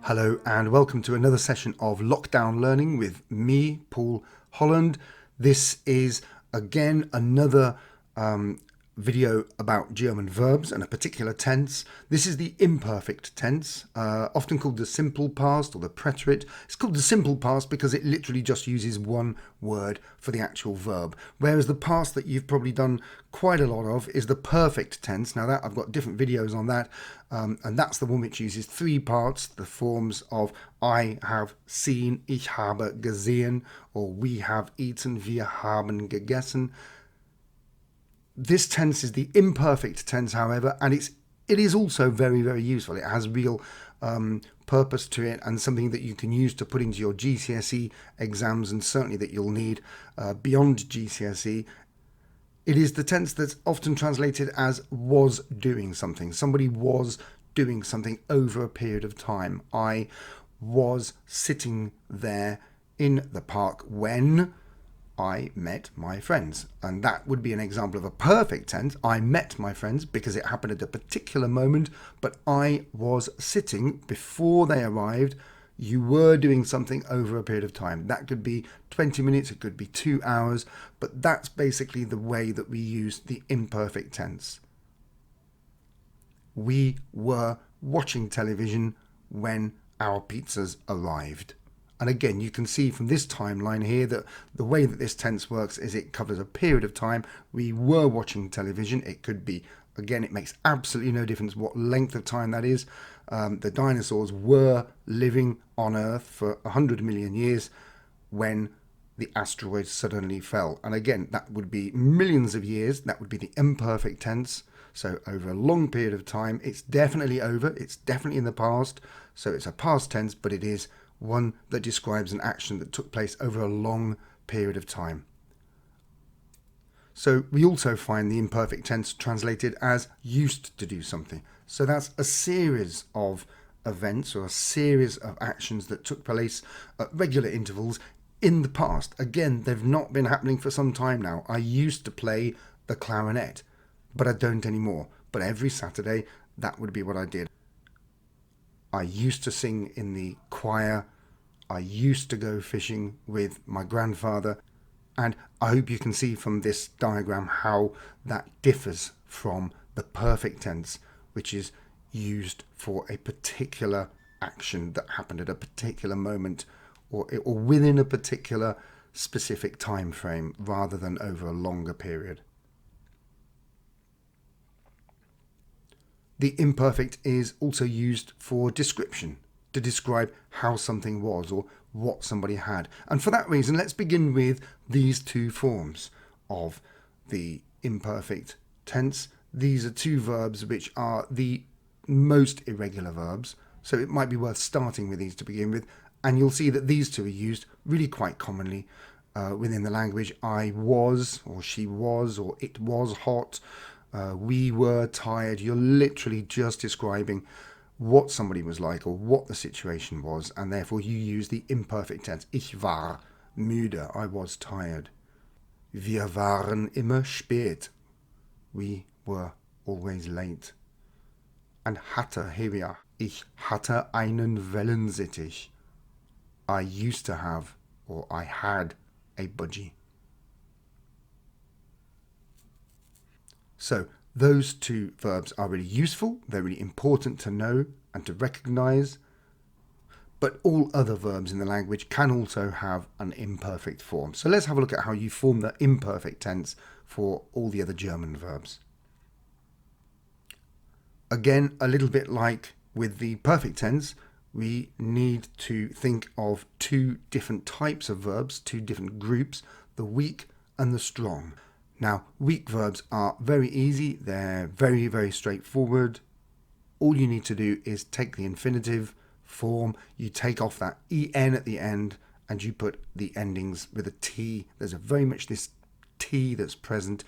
Hello and welcome to another session of Lockdown Learning with me, Paul Holland. This is again another video about German verbs and a particular tense. This is the imperfect tense, often called the simple past or the preterite. It's called the simple past because it literally just uses one word for the actual verb, whereas the past that you've probably done quite a lot of is the perfect tense. Now that I've got different videos on that, and that's the one which uses three parts, the forms of I have seen, ich habe gesehen, or we have eaten, wir haben gegessen. This tense is the imperfect tense, however, and it is also very, very useful. It has real purpose to it and something that you can use to put into your GCSE exams, and certainly that you'll need beyond GCSE. It is the tense that's often translated as was doing something. Somebody was doing something over a period of time. I was sitting there in the park when I met my friends. And that would be an example of a perfect tense. I met my friends because it happened at a particular moment, but I was sitting before they arrived. You were doing something over a period of time. That could be 20 minutes, it could be 2 hours, but that's basically the way that we use the imperfect tense. We were watching television when our pizzas arrived. And again, you can see from this timeline here that the way that this tense works is it covers a period of time. We were watching television. It could be, again, it makes absolutely no difference what length of time that is. The dinosaurs were living on Earth for 100 million years when the asteroid suddenly fell. And again, that would be millions of years. That would be the imperfect tense. So over a long period of time, it's definitely over. It's definitely in the past. So it's a past tense, but it is one that describes an action that took place over a long period of time. So we also find the imperfect tense translated as used to do something. So that's a series of events or a series of actions that took place at regular intervals in the past. Again, they've not been happening for some time now. I used to play the clarinet, but I don't anymore. But every Saturday, that would be what I did. I used to sing in the choir. I used to go fishing with my grandfather. And I hope you can see from this diagram how that differs from the perfect tense, which is used for a particular action that happened at a particular moment or within a particular specific time frame rather than over a longer period. The imperfect is also used for description, to describe how something was or what somebody had. And for that reason, let's begin with these two forms of the imperfect tense. These are two verbs which are the most irregular verbs, so it might be worth starting with these to begin with. And you'll see that these two are used really quite commonly within the language. I was, or she was, or it was hot. We were tired. You're literally just describing what somebody was like or what the situation was, and therefore you use the imperfect tense. Ich war müde. I was tired. Wir waren immer spät. We were always late. And hatte, here we are. Ich hatte einen Wellensittich. I used to have, or I had, a budgie. So those two verbs are really useful. They're really important to know and to recognize. But all other verbs in the language can also have an imperfect form. So let's have a look at how you form the imperfect tense for all the other German verbs. Again, a little bit like with the perfect tense, we need to think of two different types of verbs, two different groups, the weak and the strong. Now, weak verbs are very easy. They're very, very straightforward. All you need to do is take the infinitive form. You take off that en at the end and you put the endings with a t. There's very much this t that's present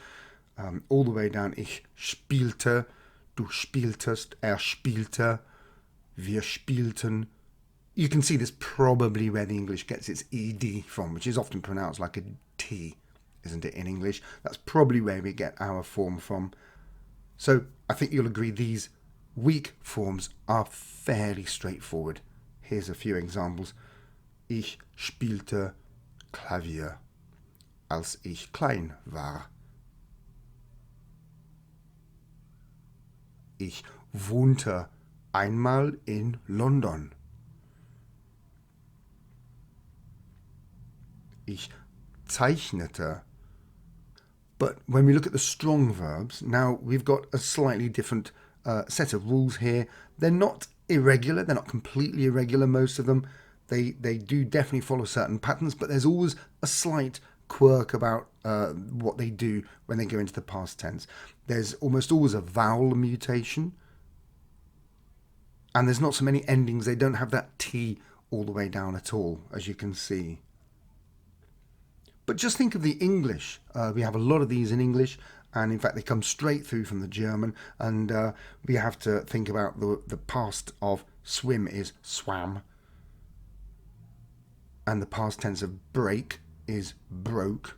all the way down. Ich spielte, du spieltest, spielte, wir spielten. You can see this probably where the English gets its ed from, which is often pronounced like a t. Isn't it, in English? That's probably where we get our form from. So I think you'll agree these weak forms are fairly straightforward. Here's a few examples. Ich spielte Klavier, als ich klein war. Ich wohnte einmal in London. Ich zeichnete. But when we look at the strong verbs, now we've got a slightly different set of rules here. They're not irregular, they're not completely irregular, most of them. They do definitely follow certain patterns, but there's always a slight quirk about what they do when they go into the past tense. There's almost always a vowel mutation, and there's not so many endings. They don't have that T all the way down at all, as you can see. But just think of the English. We have a lot of these in English, and in fact they come straight through from the German, and we have to think about the past of swim is swam, and the past tense of break is broke.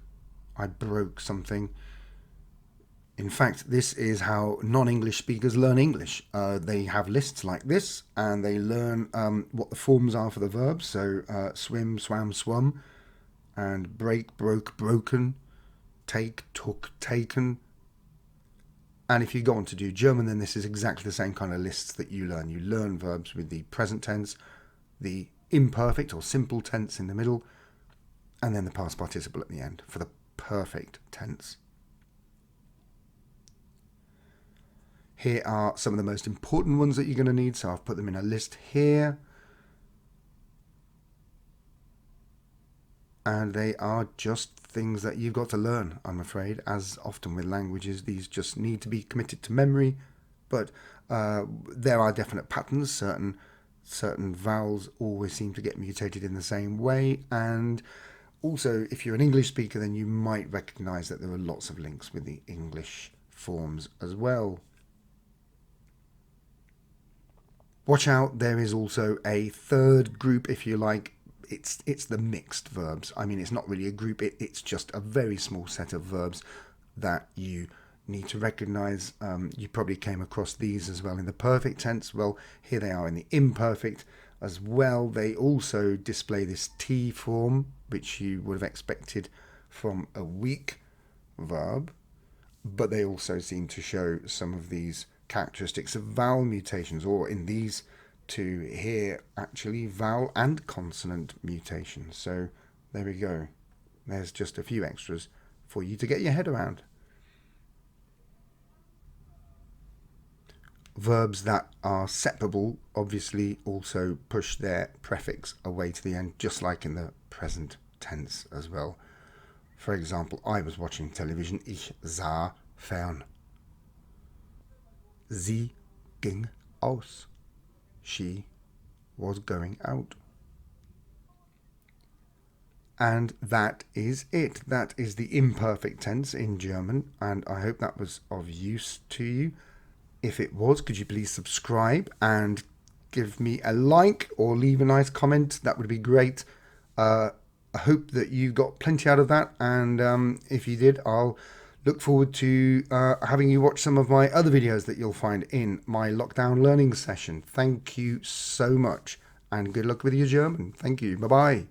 I broke something. In fact, this is how non-English speakers learn English. They have lists like this, and they learn what the forms are for the verbs. So swim, swam, swum, and break, broke, broken, take, took, taken. And if you go on to do German, then this is exactly the same kind of lists that you learn. You learn verbs with the present tense, the imperfect or simple tense in the middle, and then the past participle at the end for the perfect tense. Here are some of the most important ones that you're going to need, so I've put them in a list here. And they are just things that you've got to learn, I'm afraid. As often with languages, these just need to be committed to memory. But there are definite patterns. Certain vowels always seem to get mutated in the same way. And also, if you're an English speaker, then you might recognize that there are lots of links with the English forms as well. Watch out, there is also a third group, if you like. It's the mixed verbs. I mean, it's not really a group, it's just a very small set of verbs that you need to recognize. You probably came across these as well in the perfect tense. Well, here they are in the imperfect as well. They also display this T form, which you would have expected from a weak verb, but they also seem to show some of these characteristics of vowel mutations, or in these two here, actually vowel and consonant mutations. So there we go. There's just a few extras for you to get your head around. Verbs that are separable obviously also push their prefix away to the end, just like in the present tense as well. For example, I was watching television. Ich sah fern. Sie ging aus. She was going out. And that is it. That is the imperfect tense in German, and I hope that was of use to you. If it was, could you please subscribe and give me a like or leave a nice comment? That would be great. I hope that you got plenty out of that, and if you did, I'll look forward to having you watch some of my other videos that you'll find in my lockdown learning session. Thank you so much, and good luck with your German. Thank you. Bye-bye.